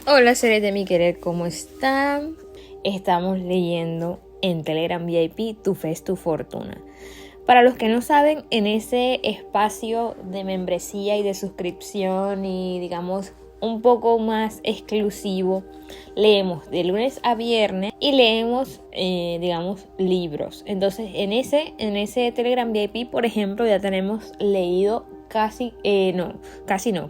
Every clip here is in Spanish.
Hola seres de mi querer, ¿cómo están? Estamos leyendo en Telegram VIP Tu Fe es tu Fortuna. Para los que no saben, en ese espacio de membresía y de suscripción y digamos un poco más exclusivo, leemos de lunes a viernes y leemos libros. Entonces en ese Telegram VIP, por ejemplo, ya tenemos leído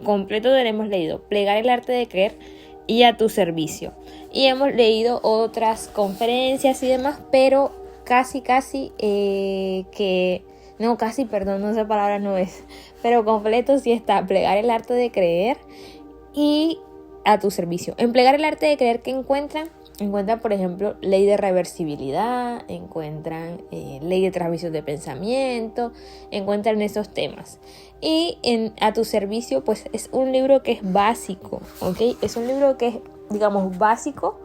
completo tenemos leído Plegar el arte de creer y A tu servicio. Y hemos leído otras conferencias y demás, pero pero completo sí está Plegar el arte de creer y A tu servicio. En Plegar el arte de creer, que encuentran, por ejemplo, ley de reversibilidad, encuentran ley de transmisión de pensamiento, encuentran esos temas. Y en A tu servicio, pues es un libro que es básico, ¿ok? Es un libro que es, digamos, básico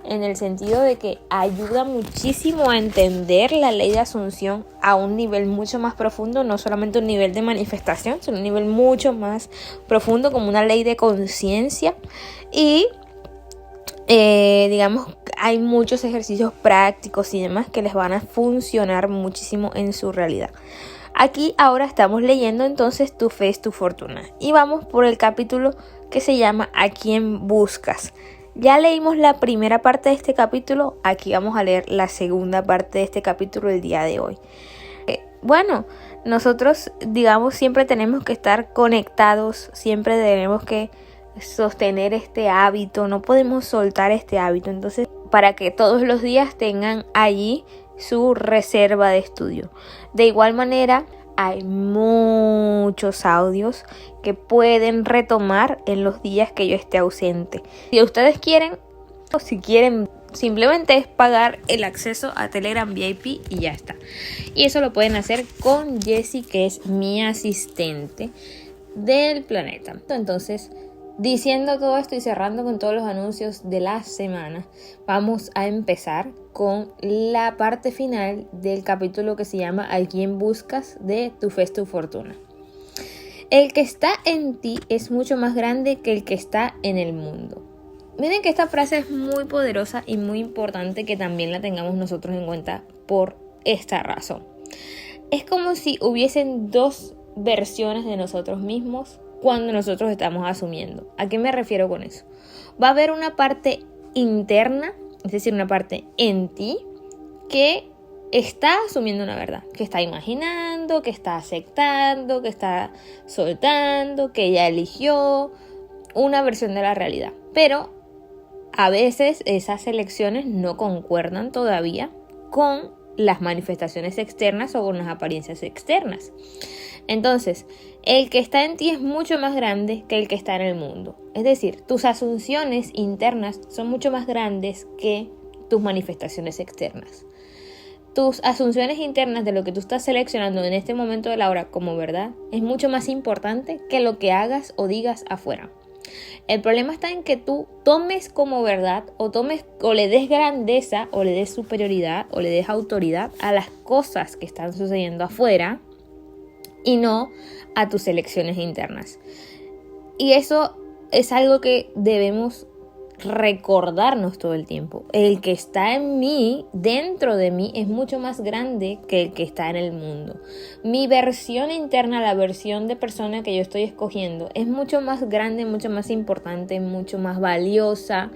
en el sentido de que ayuda muchísimo a entender la ley de asunción a un nivel mucho más profundo, no solamente un nivel de manifestación, sino un nivel mucho más profundo, como una ley de conciencia. Y hay muchos ejercicios prácticos y demás que les van a funcionar muchísimo en su realidad. Aquí ahora estamos leyendo entonces Tu Fe es tu Fortuna y vamos por el capítulo que se llama ¿A quién buscas? Ya leímos la primera parte de este capítulo, aquí vamos a leer la segunda parte de este capítulo el día de hoy. Nosotros siempre tenemos que estar conectados, siempre tenemos que sostener este hábito, no podemos soltar este hábito, entonces para que todos los días tengan allí su reserva de estudio. De igual manera, hay muchos audios que pueden retomar en los días que yo esté ausente. Si ustedes quieren, o si quieren, simplemente es pagar el acceso a Telegram VIP y ya está. Y eso lo pueden hacer con Jessie, que es mi asistente del planeta. Entonces, diciendo todo esto y cerrando con todos los anuncios de la semana, vamos a empezar con la parte final del capítulo que se llama ¿A quién buscas? De Tu Fe es tu Fortuna. El que está en ti es mucho más grande que el que está en el mundo. Miren que esta frase es muy poderosa y muy importante que también la tengamos nosotros en cuenta por esta razón. Es como si hubiesen dos versiones de nosotros mismos cuando nosotros estamos asumiendo. ¿A qué me refiero con eso? Va a haber una parte interna, es decir, una parte en ti que está asumiendo una verdad, que está imaginando, que está aceptando, que está soltando, que ya eligió una versión de la realidad. Pero a veces esas elecciones no concuerdan todavía con las manifestaciones externas o con las apariencias externas. Entonces, el que está en ti es mucho más grande que el que está en el mundo. Es decir, tus asunciones internas son mucho más grandes que tus manifestaciones externas. Tus asunciones internas de lo que tú estás seleccionando en este momento de la hora como verdad es mucho más importante que lo que hagas o digas afuera. El problema está en que tú tomes como verdad o le des grandeza o le des superioridad o le des autoridad a las cosas que están sucediendo afuera y no a tus elecciones internas. Y eso es algo que debemos recordarnos todo el tiempo. El que está en mí, dentro de mí, es mucho más grande que el que está en el mundo. Mi versión interna, la versión de persona que yo estoy escogiendo, es mucho más grande, mucho más importante, mucho más valiosa,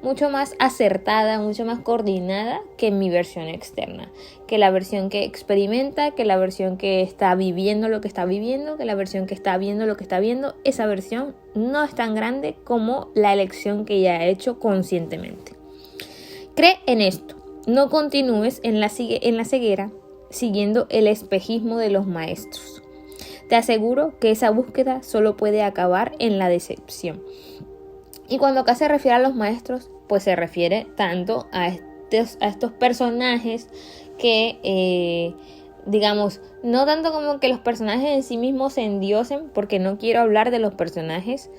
mucho más acertada, mucho más coordinada que mi versión externa, que la versión que experimenta, que la versión que está viviendo lo que está viviendo, que la versión que está viendo lo que está viendo. Esa versión no es tan grande como la elección que ella ha hecho conscientemente. Cree en esto, no continúes en la ceguera siguiendo el espejismo de los maestros. Te aseguro que esa búsqueda solo puede acabar en la decepción. Y cuando acá se refiere a los maestros, pues se refiere tanto a estos personajes que, no tanto como que los personajes en sí mismos se endiosen, porque no quiero hablar de los personajes.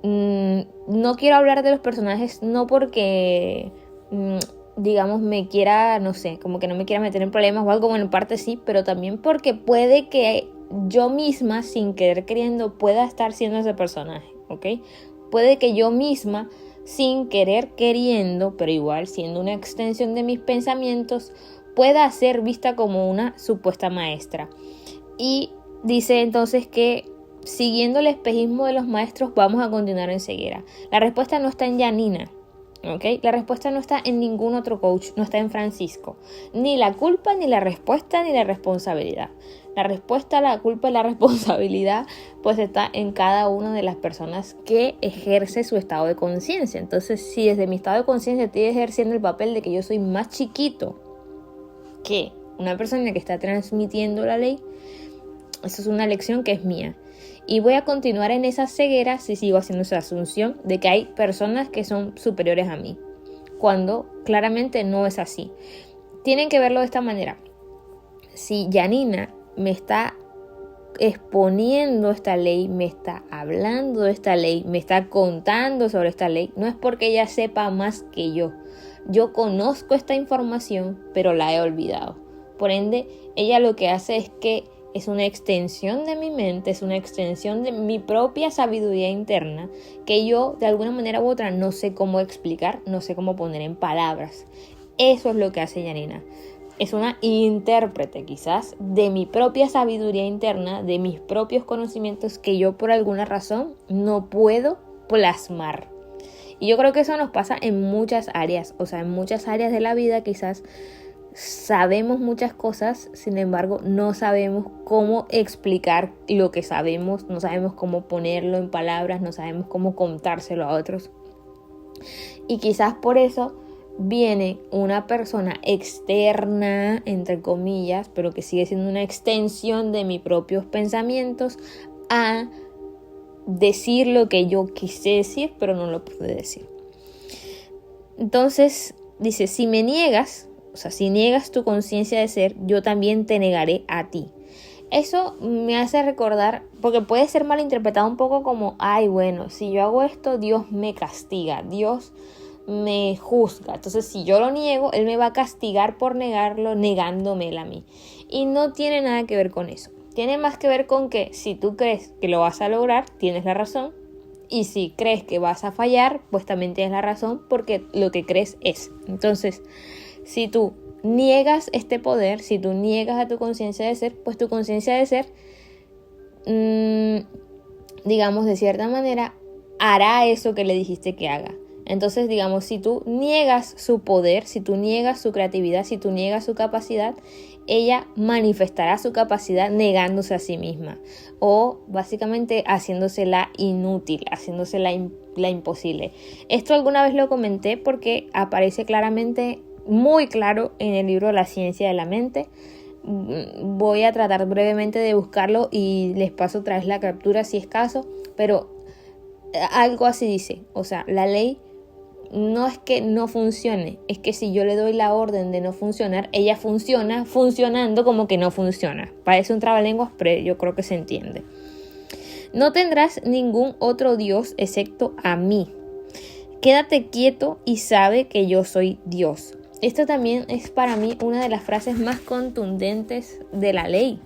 No quiero hablar de los personajes no porque, me quiera, como que no me quiera meter en problemas o algo, bueno, en parte sí, pero también porque puede que yo misma, sin querer queriendo, pueda estar siendo ese personaje, ¿ok? Puede que yo misma sin querer queriendo, pero igual siendo una extensión de mis pensamientos, pueda ser vista como una supuesta maestra. Y dice entonces que siguiendo el espejismo de los maestros vamos a continuar en ceguera. La respuesta no está en Janina, ¿ok? La respuesta no está en ningún otro coach, no está en Francisco. Ni la culpa, ni la respuesta, ni la responsabilidad. La respuesta, la culpa y la responsabilidad pues está en cada una de las personas que ejerce su estado de conciencia. Entonces, si desde mi estado de conciencia estoy ejerciendo el papel de que yo soy más chiquito que una persona que está transmitiendo la ley, eso es una lección que es mía. Y voy a continuar en esa ceguera si sigo haciendo esa asunción de que hay personas que son superiores a mí, cuando claramente no es así. Tienen que verlo de esta manera. Si Janina me está exponiendo esta ley, me está hablando de esta ley, me está contando sobre esta ley, no es porque ella sepa más que yo. Yo conozco esta información, pero la he olvidado. Por ende, ella lo que hace es que es una extensión de mi mente, es una extensión de mi propia sabiduría interna que yo de alguna manera u otra no sé cómo explicar, no sé cómo poner en palabras. Eso es lo que hace Janina. Es una intérprete quizás de mi propia sabiduría interna, de mis propios conocimientos que yo por alguna razón no puedo plasmar. Y yo creo que eso nos pasa en muchas áreas, o sea, en muchas áreas de la vida quizás sabemos muchas cosas, sin embargo no sabemos cómo explicar lo que sabemos, no sabemos cómo ponerlo en palabras, no sabemos cómo contárselo a otros. Y quizás por eso viene una persona externa, entre comillas, pero que sigue siendo una extensión de mis propios pensamientos, a decir lo que yo quise decir, pero no lo pude decir. Entonces dice, si me niegas, o sea, si niegas tu conciencia de ser, yo también te negaré a ti. Eso me hace recordar, porque puede ser malinterpretado un poco como, ay, bueno, si yo hago esto, Dios me castiga, Dios me juzga. Entonces, si yo lo niego, Él me va a castigar por negarlo, negándome a mí. Y no tiene nada que ver con eso. Tiene más que ver con que si tú crees que lo vas a lograr, tienes la razón. Y si crees que vas a fallar, pues también tienes la razón, porque lo que crees es. Entonces, si tú niegas este poder, si tú niegas a tu conciencia de ser, pues tu conciencia de ser, digamos de cierta manera, hará eso que le dijiste que haga. Entonces, digamos, si tú niegas su poder, si tú niegas su creatividad, si tú niegas su capacidad, ella manifestará su capacidad negándose a sí misma o básicamente haciéndosela inútil, haciéndosela la imposible. Esto alguna vez lo comenté porque aparece claramente, muy claro en el libro La ciencia de la mente. Voy a tratar brevemente de buscarlo y les paso otra vez la captura si es caso, pero algo así dice, o sea, la ley no es que no funcione, es que si yo le doy la orden de no funcionar, ella funciona funcionando como que no funciona. Parece un trabalenguas, pero yo creo que se entiende. No tendrás ningún otro Dios excepto a mí. Quédate quieto y sabe que yo soy Dios. Esto también es para mí una de las frases más contundentes de la ley,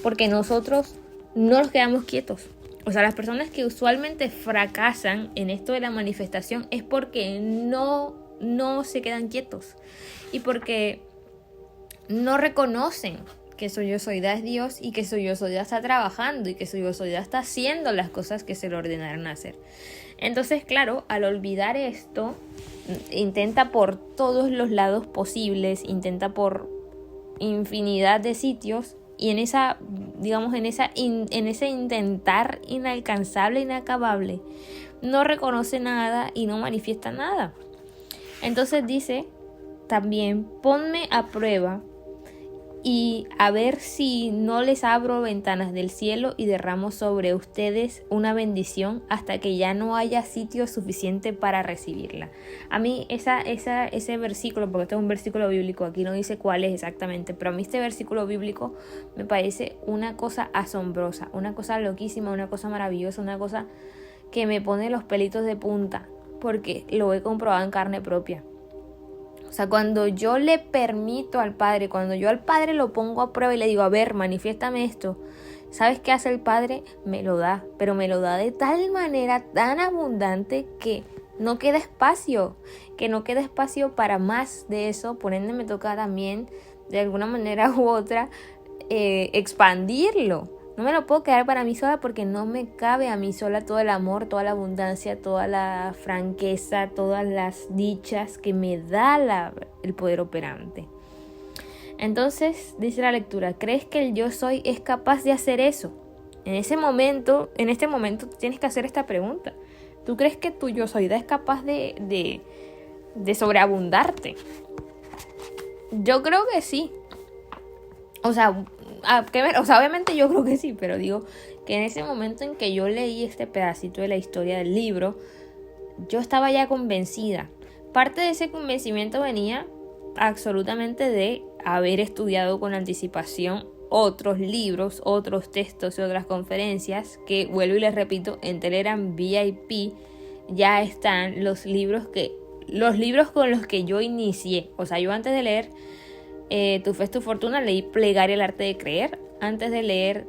porque nosotros no nos quedamos quietos. O sea, las personas que usualmente fracasan en esto de la manifestación es porque no se quedan quietos y porque no reconocen que su yo soidad es Dios y que su yo soidad está trabajando y que su yo soidad está haciendo las cosas que se le ordenaron hacer. Entonces, claro, al olvidar esto, intenta por todos los lados posibles, intenta por infinidad de sitios. Y en esa, digamos, en ese intentar inalcanzable, inacabable, no reconoce nada y no manifiesta nada. Entonces dice también, ponme a prueba y a ver si no les abro ventanas del cielo y derramo sobre ustedes una bendición hasta que ya no haya sitio suficiente para recibirla. A mí ese versículo, porque este es un versículo bíblico, aquí no dice cuál es exactamente, pero a mí este versículo bíblico me parece una cosa asombrosa, una cosa loquísima, una cosa maravillosa, una cosa que me pone los pelitos de punta, porque lo he comprobado en carne propia. O sea, cuando yo le permito al Padre, cuando yo al Padre lo pongo a prueba y le digo, a ver, manifiéstame esto, ¿sabes qué hace el Padre? Me lo da, pero me lo da de tal manera tan abundante que no queda espacio, que no queda espacio para más de eso. Por ende me toca también, de alguna manera u otra, expandirlo. No me lo puedo quedar para mí sola porque no me cabe a mí sola todo el amor, toda la abundancia, toda la franqueza, todas las dichas que me da el poder operante. Entonces, dice la lectura, ¿crees que el yo soy es capaz de hacer eso? En este momento tienes que hacer esta pregunta. ¿Tú crees que tu yo soy es capaz de sobreabundarte? Yo creo que sí. O sea, obviamente yo creo que sí, pero digo que en ese momento en que yo leí este pedacito de la historia del libro, yo estaba ya convencida. Parte de ese convencimiento venía absolutamente de haber estudiado con anticipación otros libros, otros textos y otras conferencias que, vuelvo y les repito, en Telegram VIP ya están los libros con los que yo inicié. O sea, yo antes de leer Tu fe es tu fortuna leí Plegaria el arte de creer. Antes de leer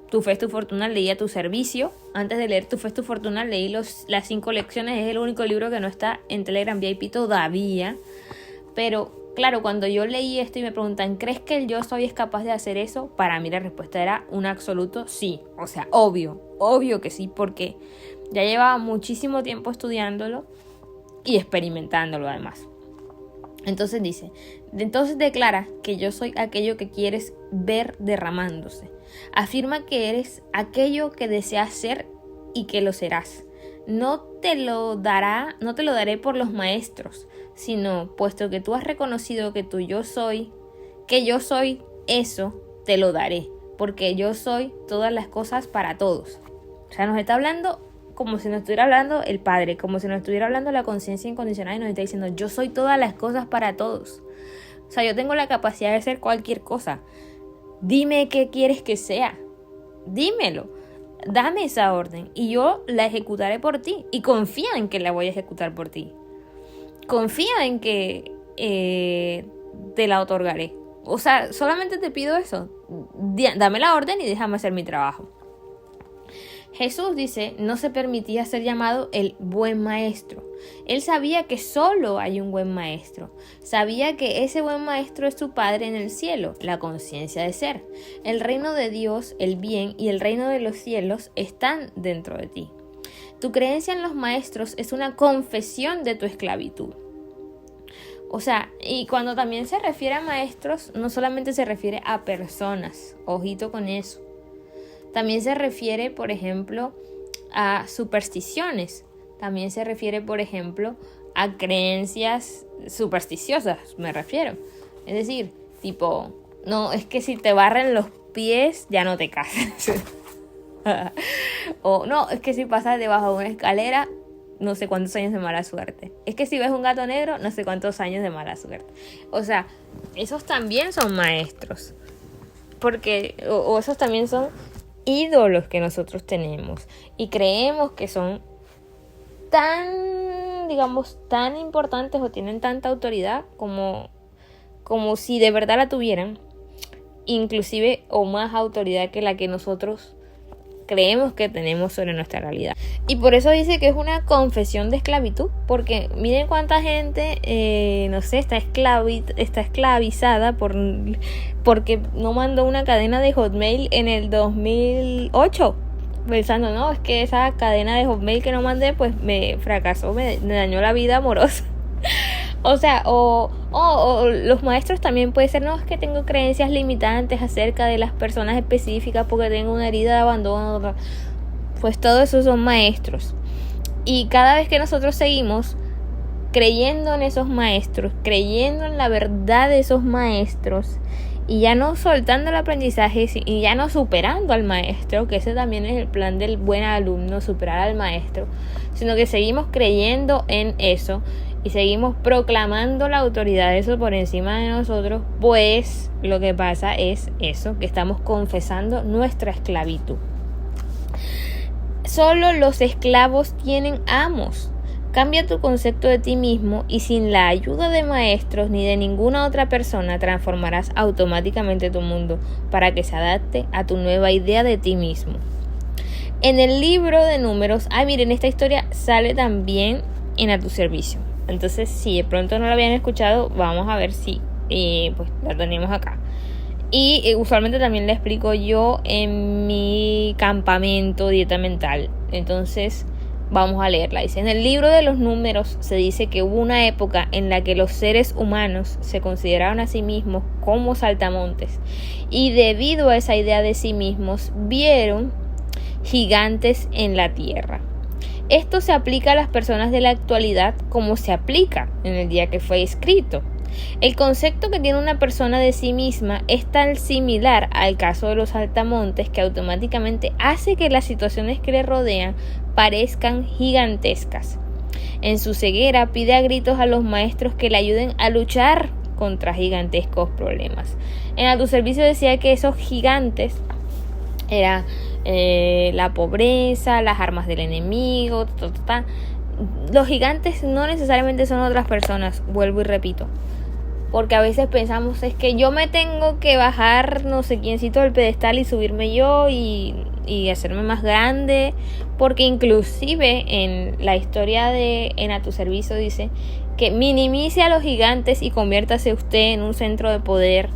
Tu fe es tu fortuna leí A tu servicio. Antes de leer Tu fe es tu fortuna leí las 5 lecciones. Es el único libro que no está en Telegram VIP todavía. Pero claro, cuando yo leí esto y me preguntan, ¿crees que el yo soy es capaz de hacer eso? Para mí la respuesta era un absoluto sí. O sea, obvio que sí, porque ya llevaba muchísimo tiempo estudiándolo y experimentándolo además. Entonces dice, entonces declara que yo soy aquello que quieres ver derramándose. Afirma que eres aquello que deseas ser y que lo serás. No te lo daré por los maestros, sino puesto que tú has reconocido que yo soy eso, te lo daré, porque yo soy todas las cosas para todos. O sea, nos está hablando como si nos estuviera hablando el Padre, como si nos estuviera hablando la conciencia incondicional y nos está diciendo, yo soy todas las cosas para todos. O sea, yo tengo la capacidad de ser cualquier cosa. Dime qué quieres que sea. Dímelo. Dame esa orden y yo la ejecutaré por ti. Y confía en que la voy a ejecutar por ti. Confía en que te la otorgaré. O sea, solamente te pido eso. Dame la orden y déjame hacer mi trabajo. Jesús dice, no se permitía ser llamado el buen maestro. Él sabía que solo hay un buen maestro. Sabía que ese buen maestro es su Padre en el cielo, la conciencia de ser. El reino de Dios, el bien y el reino de los cielos están dentro de ti. Tu creencia en los maestros es una confesión de tu esclavitud. O sea, y cuando también se refiere a maestros, no solamente se refiere a personas. Ojito con eso. También se refiere, por ejemplo, a supersticiones. También se refiere, por ejemplo, a creencias supersticiosas, me refiero. Es decir, tipo, no, es que si te barren los pies, ya no te casas. O no, es que si pasas debajo de una escalera, no sé cuántos años de mala suerte. Es que si ves un gato negro, no sé cuántos años de mala suerte. O sea, esos también son maestros. Porque, o esos también son ídolos que nosotros tenemos y creemos que son tan importantes o tienen tanta autoridad como si de verdad la tuvieran, inclusive o más autoridad que la que nosotros creemos que tenemos sobre nuestra realidad. Y por eso dice que es una confesión de esclavitud, porque miren cuánta gente está esclavizada porque no mandó una cadena de Hotmail en el 2008, pensando, no, es que esa cadena de Hotmail que no mandé pues me fracasó, me dañó la vida amorosa. O sea, o los maestros también puede ser, no, es que tengo creencias limitantes acerca de las personas específicas porque tengo una herida de abandono. Pues todo eso son maestros. Y cada vez que nosotros seguimos creyendo en esos maestros, creyendo en la verdad de esos maestros, y ya no soltando el aprendizaje y ya no superando al maestro, que ese también es el plan del buen alumno, superar al maestro, sino que seguimos creyendo en eso y seguimos proclamando la autoridad de eso por encima de nosotros, pues lo que pasa es eso, que estamos confesando nuestra esclavitud. Solo los esclavos tienen amos. Cambia tu concepto de ti mismo y sin la ayuda de maestros ni de ninguna otra persona transformarás automáticamente tu mundo para que se adapte a tu nueva idea de ti mismo. En el libro de Números, miren, esta historia sale también en A Tu Servicio. Entonces, si de pronto no lo habían escuchado, vamos a ver si pues la tenemos acá. Y usualmente también la explico yo en mi campamento Dieta Mental. Entonces vamos a leerla. Dice: en el libro de los Números se dice que hubo una época en la que los seres humanos se consideraban a sí mismos como saltamontes, y debido a esa idea de sí mismos vieron gigantes en la tierra. Esto se aplica a las personas de la actualidad como se aplica en el día que fue escrito. El concepto que tiene una persona de sí misma es tan similar al caso de los saltamontes que automáticamente hace que las situaciones que le rodean parezcan gigantescas. En su ceguera pide a gritos a los maestros que le ayuden a luchar contra gigantescos problemas. En A Tu Servicio decía que esos gigantes eran la pobreza, las armas del enemigo. Los gigantes no necesariamente son otras personas, vuelvo y repito. Porque a veces pensamos, es que yo me tengo que bajar no sé quiéncito del pedestal y subirme yo y hacerme más grande. Porque inclusive en la historia de En A Tu Servicio dice que minimice a los gigantes y conviértase usted en un centro de poder,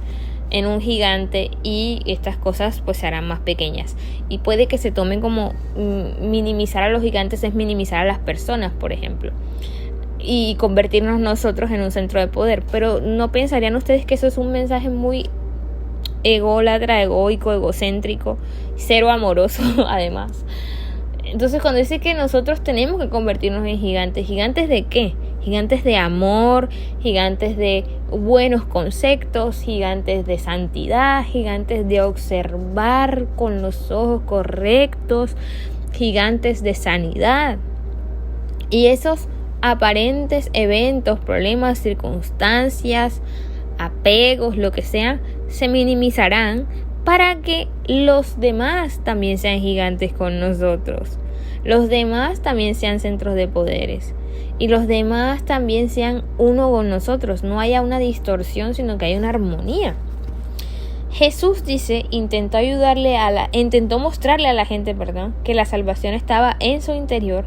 en un gigante, y estas cosas pues se harán más pequeñas. Y puede que se tomen como minimizar a los gigantes es minimizar a las personas, por ejemplo, y convertirnos nosotros en un centro de poder. Pero ¿no pensarían ustedes que eso es un mensaje muy ególatra, egoico, egocéntrico, cero amoroso además? Entonces, cuando dice que nosotros tenemos que convertirnos en gigantes, ¿gigantes de qué? Gigantes de amor, gigantes de buenos conceptos, gigantes de santidad, gigantes de observar con los ojos correctos, gigantes de sanidad. Y esos aparentes eventos, problemas, circunstancias, apegos, lo que sea, se minimizarán para que los demás también sean gigantes con nosotros. Los demás también sean centros de poderes. Y los demás también sean uno con nosotros. No haya una distorsión, sino que haya una armonía. Jesús dice, intentó mostrarle a la gente, que la salvación estaba en su interior,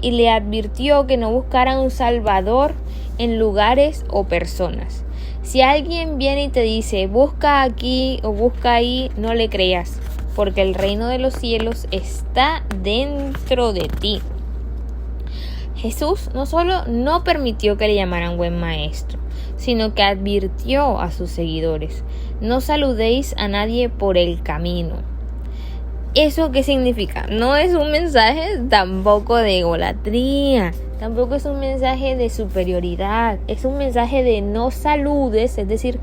y le advirtió que no buscaran un salvador en lugares o personas. Si alguien viene y te dice, busca aquí o busca ahí, no le creas, porque el reino de los cielos está dentro de ti. Jesús no solo no permitió que le llamaran buen maestro, sino que advirtió a sus seguidores: no saludéis a nadie por el camino. ¿Eso qué significa? No es un mensaje tampoco de egolatría, tampoco es un mensaje de superioridad, es un mensaje de no saludes. Es decir,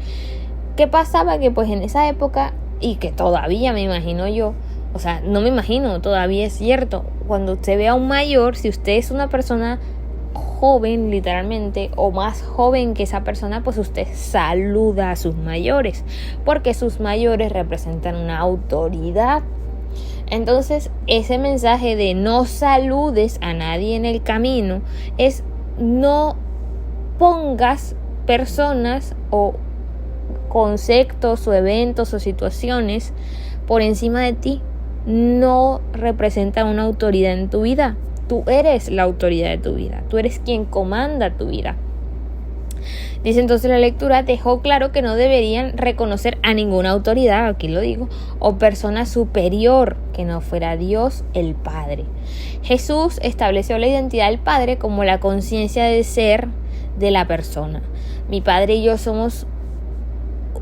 ¿qué pasaba? Que pues en esa época, y que todavía me imagino yo, o sea, no me imagino, todavía es cierto, cuando usted ve a un mayor, si usted es una persona joven literalmente o más joven que esa persona, pues usted saluda a sus mayores, porque sus mayores representan una autoridad. Entonces, ese mensaje de no saludes a nadie en el camino es no pongas personas o conceptos o eventos o situaciones por encima de ti. No representa una autoridad en tu vida. Tú eres la autoridad de tu vida. Tú eres quien comanda tu vida. Dice entonces la lectura, dejó claro que no deberían reconocer a ninguna autoridad, aquí lo digo, o persona superior que no fuera Dios el Padre. Jesús estableció la identidad del Padre como la conciencia de ser de la persona. Mi Padre y yo somos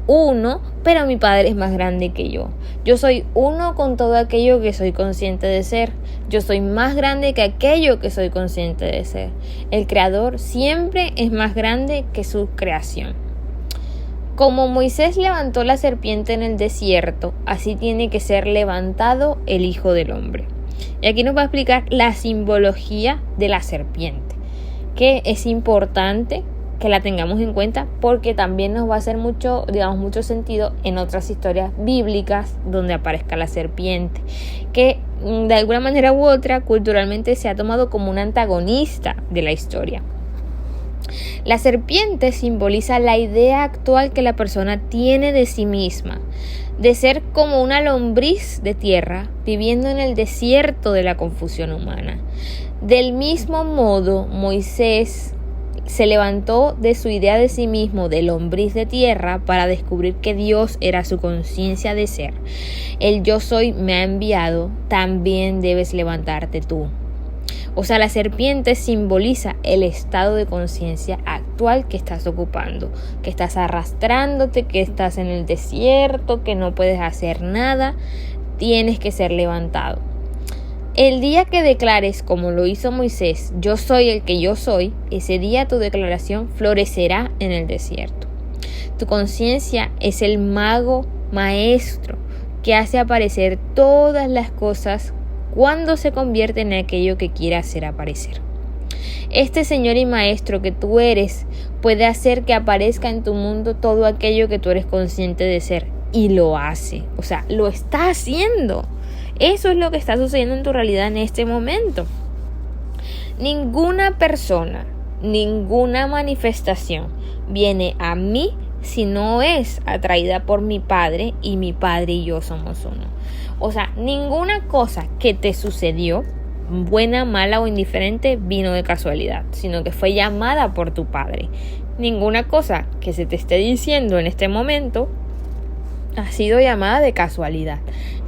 uno, pero mi Padre es más grande que yo. Yo soy uno con todo aquello que soy consciente de ser. Yo soy más grande que aquello que soy consciente de ser. El Creador siempre es más grande que su creación. Como Moisés levantó la serpiente en el desierto, así tiene que ser levantado el Hijo del Hombre. Y aquí nos va a explicar la simbología de la serpiente, que es importante que la tengamos en cuenta porque también nos va a hacer mucho sentido en otras historias bíblicas donde aparezca la serpiente, que de alguna manera u otra culturalmente se ha tomado como un antagonista de la historia. La serpiente simboliza la idea actual que la persona tiene de sí misma, de ser como una lombriz de tierra viviendo en el desierto de la confusión humana. Del mismo modo, Moisés se levantó de su idea de sí mismo de lombriz de tierra para descubrir que Dios era su conciencia de ser. El yo soy me ha enviado, también debes levantarte tú. O sea, la serpiente simboliza el estado de conciencia actual que estás ocupando, que estás arrastrándote, que estás en el desierto, que no puedes hacer nada, tienes que ser levantado. El día que declares, como lo hizo Moisés, yo soy el que yo soy, ese día tu declaración florecerá en el desierto. Tu conciencia es el mago maestro que hace aparecer todas las cosas cuando se convierte en aquello que quiere hacer aparecer. Este Señor y Maestro que tú eres puede hacer que aparezca en tu mundo todo aquello que tú eres consciente de ser, y lo hace, o sea, lo está haciendo. Eso es lo que está sucediendo en tu realidad en este momento. Ninguna persona, ninguna manifestación viene a mí si no es atraída por mi Padre, y mi Padre y yo somos uno. O sea, ninguna cosa que te sucedió, buena, mala o indiferente, vino de casualidad, sino que fue llamada por tu Padre. Ninguna cosa que se te esté diciendo en este momento ha sido llamada de casualidad.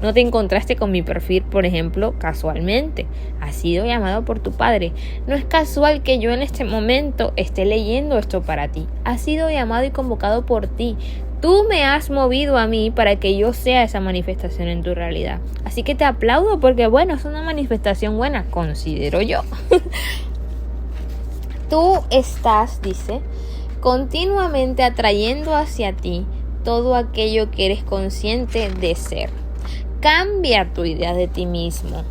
No te encontraste con mi perfil, por ejemplo, casualmente. Ha sido llamado por tu Padre. No es casual que yo en este momento esté leyendo esto para ti. Ha sido llamado y convocado por ti. Tú me has movido a mí para que yo sea esa manifestación en tu realidad. Así que te aplaudo porque, bueno, es una manifestación buena, considero yo. Tú estás, dice, continuamente atrayendo hacia ti todo aquello que eres consciente de ser. Cambia tu idea de ti mismo.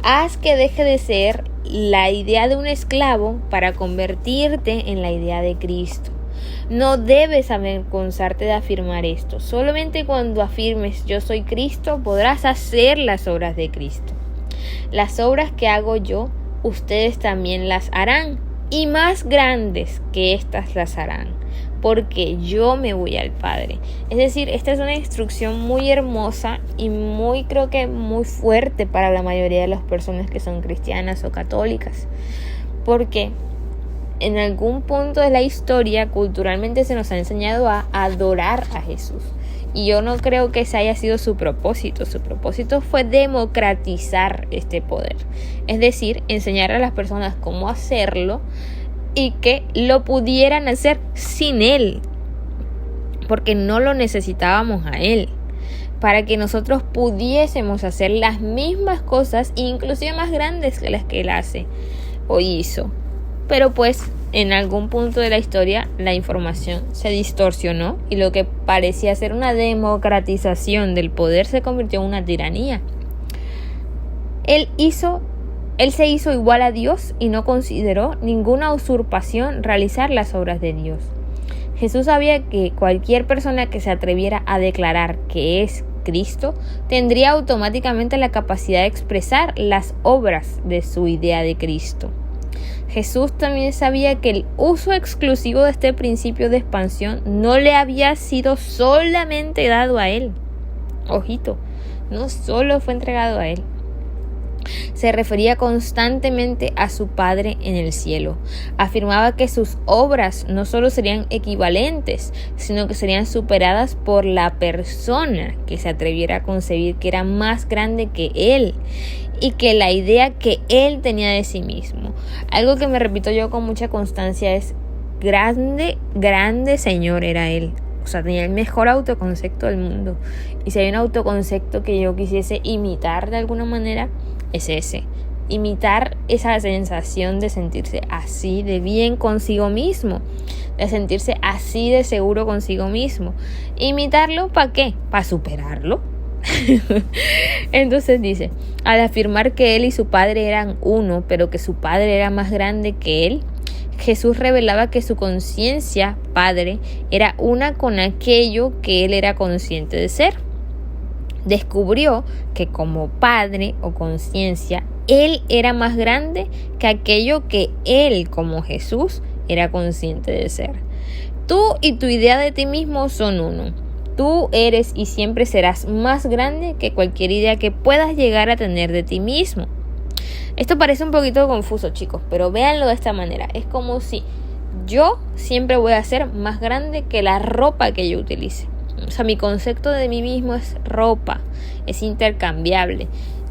Haz que deje de ser la idea de un esclavo para convertirte en la idea de Cristo. No debes avergonzarte de afirmar esto. Solamente cuando afirmes yo soy Cristo podrás hacer las obras de Cristo. Las obras que hago yo, ustedes también las harán, y más grandes que estas las harán, porque yo me voy al Padre. Es decir, esta es una instrucción muy hermosa y creo que muy fuerte para la mayoría de las personas que son cristianas o católicas, porque en algún punto de la historia culturalmente se nos ha enseñado a adorar a Jesús, y yo no creo que ese haya sido su propósito. Su propósito fue democratizar este poder, es decir, enseñar a las personas cómo hacerlo y que lo pudieran hacer sin Él, porque no lo necesitábamos a Él, para que nosotros pudiésemos hacer las mismas cosas, inclusive más grandes que las que Él hace o hizo. Pero pues en algún punto de la historia la información se distorsionó y lo que parecía ser una democratización del poder se convirtió en una tiranía. Él se hizo igual a Dios y no consideró ninguna usurpación realizar las obras de Dios. Jesús sabía que cualquier persona que se atreviera a declarar que es Cristo tendría automáticamente la capacidad de expresar las obras de su idea de Cristo. Jesús también sabía que el uso exclusivo de este principio de expansión no le había sido solamente dado a Él. Ojito, no solo fue entregado a Él. Se refería constantemente a su Padre en el cielo. Afirmaba que sus obras no solo serían equivalentes, sino que serían superadas por la persona que se atreviera a concebir que era más grande que Él y que la idea que Él tenía de sí mismo. Algo que me repito yo con mucha constancia es: grande Señor era Él. O sea, tenía el mejor autoconcepto del mundo. Y si hay un autoconcepto que yo quisiese imitar de alguna manera, es ese. Imitar esa sensación de sentirse así de bien consigo mismo, de sentirse así de seguro consigo mismo. ¿Imitarlo para qué? ¿Para superarlo? Entonces dice, al afirmar que Él y su Padre eran uno, pero que su Padre era más grande que Él, Jesús revelaba que su conciencia, Padre, era una con aquello que Él era consciente de ser. Descubrió que como Padre o conciencia, Él era más grande que aquello que Él, como Jesús, era consciente de ser. Tú y tu idea de ti mismo son uno. Tú eres y siempre serás más grande que cualquier idea que puedas llegar a tener de ti mismo. Esto parece un poquito confuso, chicos, pero véanlo de esta manera. Es como si yo siempre voy a ser más grande que la ropa que yo utilice. O sea, mi concepto de mí mismo es ropa, es intercambiable.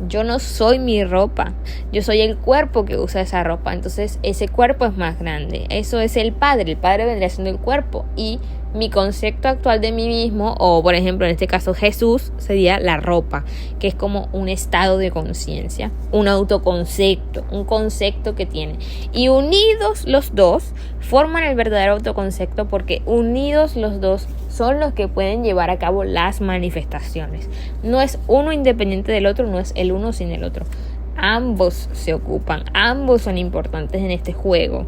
Yo no soy mi ropa, yo soy el cuerpo que usa esa ropa. Entonces ese cuerpo es más grande. Eso es el Padre vendría siendo el cuerpo. Y mi concepto actual de mí mismo, o por ejemplo en este caso Jesús, sería la ropa, que es como un estado de conciencia, un autoconcepto, un concepto que tiene. Y unidos los dos forman el verdadero autoconcepto, porque unidos los dos son los que pueden llevar a cabo las manifestaciones. No es uno independiente del otro, no es el uno sin el otro. Ambos se ocupan, ambos son importantes en este juego.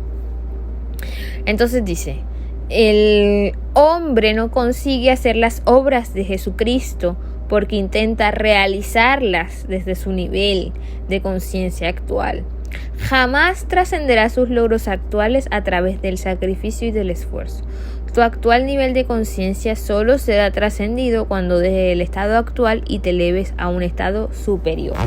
Entonces dice: el hombre no consigue hacer las obras de Jesucristo porque intenta realizarlas desde su nivel de conciencia actual. Jamás trascenderá sus logros actuales a través del sacrificio y del esfuerzo. Tu actual nivel de conciencia solo será trascendido cuando dejes el estado actual y te eleves a un estado superior.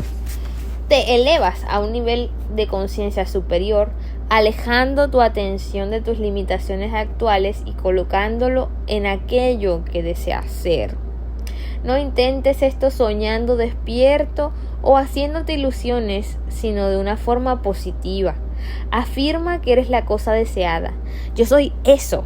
Te elevas a un nivel de conciencia superior, alejando tu atención de tus limitaciones actuales y colocándolo en aquello que deseas ser. No intentes esto soñando despierto o haciéndote ilusiones, sino de una forma positiva. Afirma que eres la cosa deseada. Yo soy eso.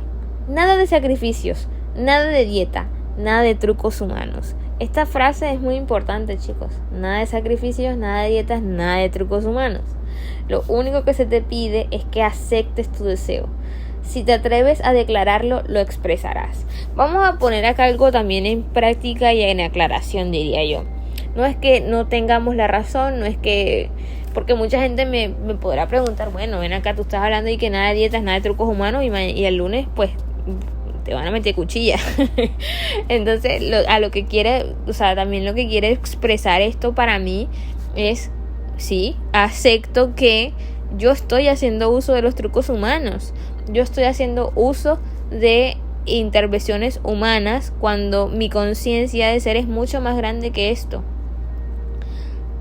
Nada de sacrificios, nada de dieta, nada de trucos humanos. Esta frase es muy importante, chicos. Nada de sacrificios, nada de dietas, nada de trucos humanos. Lo único que se te pide es que aceptes tu deseo. Si te atreves a declararlo, lo expresarás. Vamos a poner acá algo también en práctica y en aclaración, diría yo. No es que no tengamos la razón, no es que... Porque mucha gente me podrá preguntar, bueno, ven acá, tú estás hablando y que nada de dietas, nada de trucos humanos, y el lunes, pues, te van a meter cuchilla. Entonces, lo que quiere, o sea, también lo que quiere expresar esto para mí es, sí, acepto que yo estoy haciendo uso de los trucos humanos. Yo estoy haciendo uso de intervenciones humanas cuando mi conciencia de ser es mucho más grande que esto.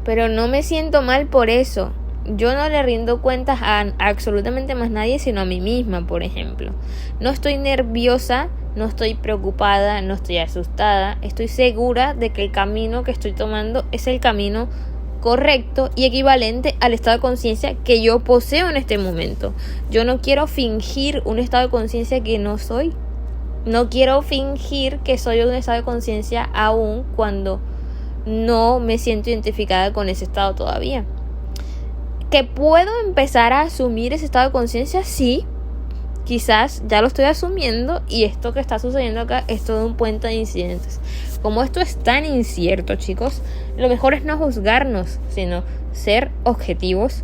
Pero no me siento mal por eso. Yo no le rindo cuentas a absolutamente más nadie, sino a mí misma, por ejemplo. No estoy nerviosa, no estoy preocupada, no estoy asustada. Estoy segura de que el camino que estoy tomando es el camino correcto y equivalente al estado de conciencia que yo poseo en este momento. Yo no quiero fingir un estado de conciencia que no soy. No quiero fingir que soy un estado de conciencia aún cuando no me siento identificada con ese estado todavía. ¿Que puedo empezar a asumir ese estado de conciencia? Sí, quizás ya lo estoy asumiendo, y esto que está sucediendo acá es todo un puente de incidentes. Como esto es tan incierto, chicos, lo mejor es no juzgarnos, sino ser objetivos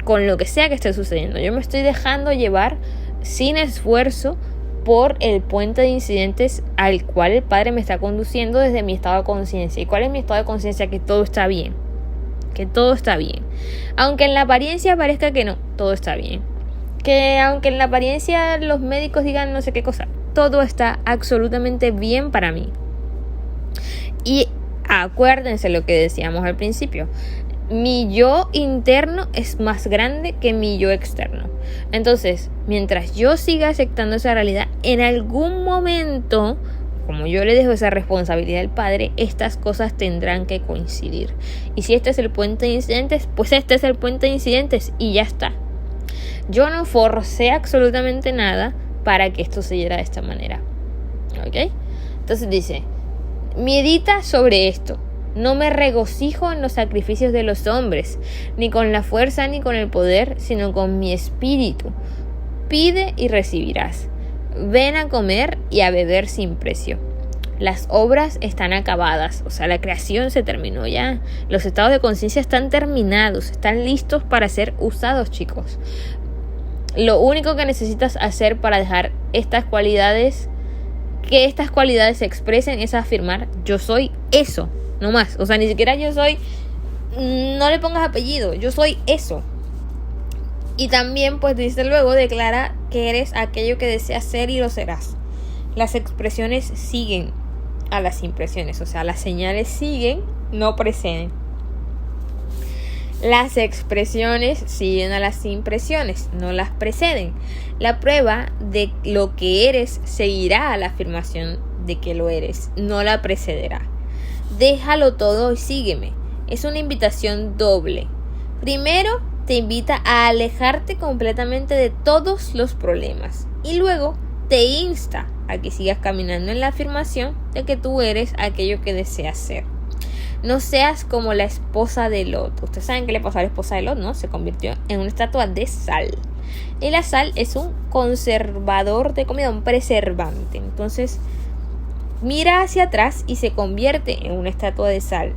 con lo que sea que esté sucediendo. Yo me estoy dejando llevar sin esfuerzo por el puente de incidentes al cual el Padre me está conduciendo desde mi estado de conciencia. ¿Y cuál es mi estado de conciencia? Que todo está bien. Que todo está bien. Aunque en la apariencia parezca que no, todo está bien. Que aunque en la apariencia los médicos digan no sé qué cosa, todo está absolutamente bien para mí. Y acuérdense lo que decíamos al principio. Mi yo interno es más grande que mi yo externo. Entonces, mientras yo siga aceptando esa realidad, en algún momento, como yo le dejo esa responsabilidad al Padre, estas cosas tendrán que coincidir. Y si este es el puente de incidentes, pues este es el puente de incidentes y ya está. Yo no forcé absolutamente nada para que esto se diera de esta manera. ¿Ok? Entonces dice, medita sobre esto. No me regocijo en los sacrificios de los hombres, ni con la fuerza ni con el poder, sino con mi espíritu. Pide y recibirás. Ven a comer y a beber sin precio. Las obras están acabadas, o sea, la creación se terminó ya. Los estados de conciencia están terminados, están listos para ser usados, chicos. Lo único que necesitas hacer para dejar estas cualidades, que estas cualidades se expresen, es afirmar, yo soy eso. No más, o sea, ni siquiera yo soy, no le pongas apellido, yo soy eso. Y también, pues dice luego, declara que eres aquello que deseas ser y lo serás. Las expresiones siguen. a las impresiones. O sea, las señales siguen, no preceden. Las expresiones siguen a las impresiones, no las preceden. La prueba de lo que eres seguirá a la afirmación de que lo eres, no la precederá. Déjalo todo y sígueme. Es una invitación doble. Primero, te invita a alejarte completamente de todos los problemas. Y luego, te insta a que sigas caminando en la afirmación de que tú eres aquello que deseas ser. No seas como la esposa de Lot. Ustedes saben qué le pasó a la esposa de Lot, ¿no? Se convirtió en una estatua de sal. Y la sal es un conservador de comida, un preservante. Entonces, mira hacia atrás y se convierte en una estatua de sal.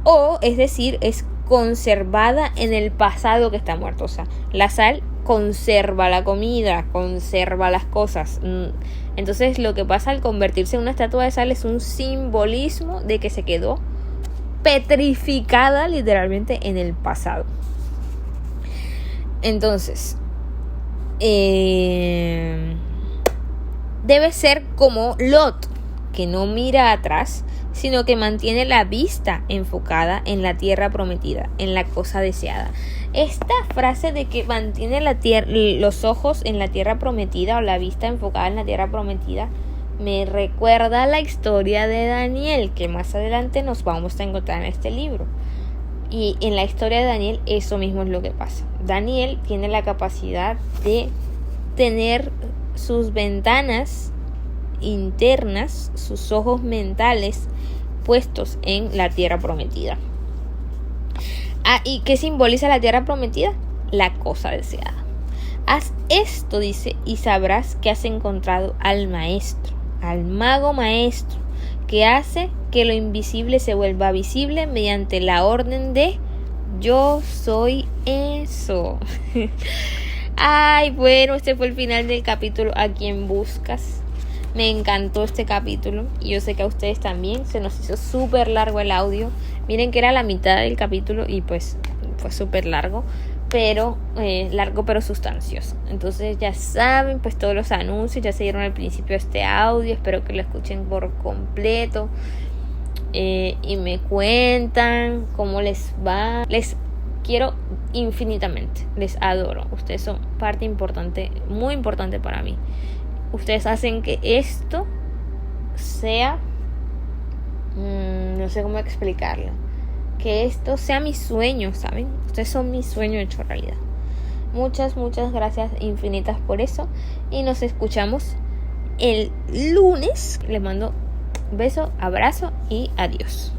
O, es decir, es conservada en el pasado que está muerto. O sea, la sal conserva la comida, conserva las cosas. Entonces, lo que pasa al convertirse en una estatua de sal es un simbolismo de que se quedó petrificada literalmente en el pasado. Entonces, debe ser como Lot, que no mira atrás, sino que mantiene la vista enfocada en la tierra prometida, en la cosa deseada. Esta frase de que mantiene los ojos en la tierra prometida o la vista enfocada en la tierra prometida me recuerda a la historia de Daniel, que más adelante nos vamos a encontrar en este libro. Y en la historia de Daniel eso mismo es lo que pasa. Daniel tiene la capacidad de tener sus ventanas internas, sus ojos mentales puestos en la tierra prometida. ¿Y qué simboliza la tierra prometida? La cosa deseada. Haz esto, dice, y sabrás que has encontrado al maestro, al mago maestro, que hace que lo invisible se vuelva visible mediante la orden de yo soy eso. Ay, bueno, este fue el final del capítulo A Quien Buscas. Me encantó este capítulo y yo sé que a ustedes también. Se nos hizo súper largo el audio. Miren que era la mitad del capítulo y pues fue súper largo, pero sustancioso. Entonces ya saben, pues todos los anuncios ya se dieron al principio de este audio. Espero que lo escuchen por completo y me cuentan cómo les va. Les quiero infinitamente, les adoro. Ustedes son parte importante, muy importante para mí. Ustedes hacen que esto sea, no sé cómo explicarlo, que esto sea mi sueño, ¿saben? Ustedes son mi sueño hecho realidad. Muchas gracias infinitas por eso. Y nos escuchamos el lunes. Les mando un beso, abrazo y adiós.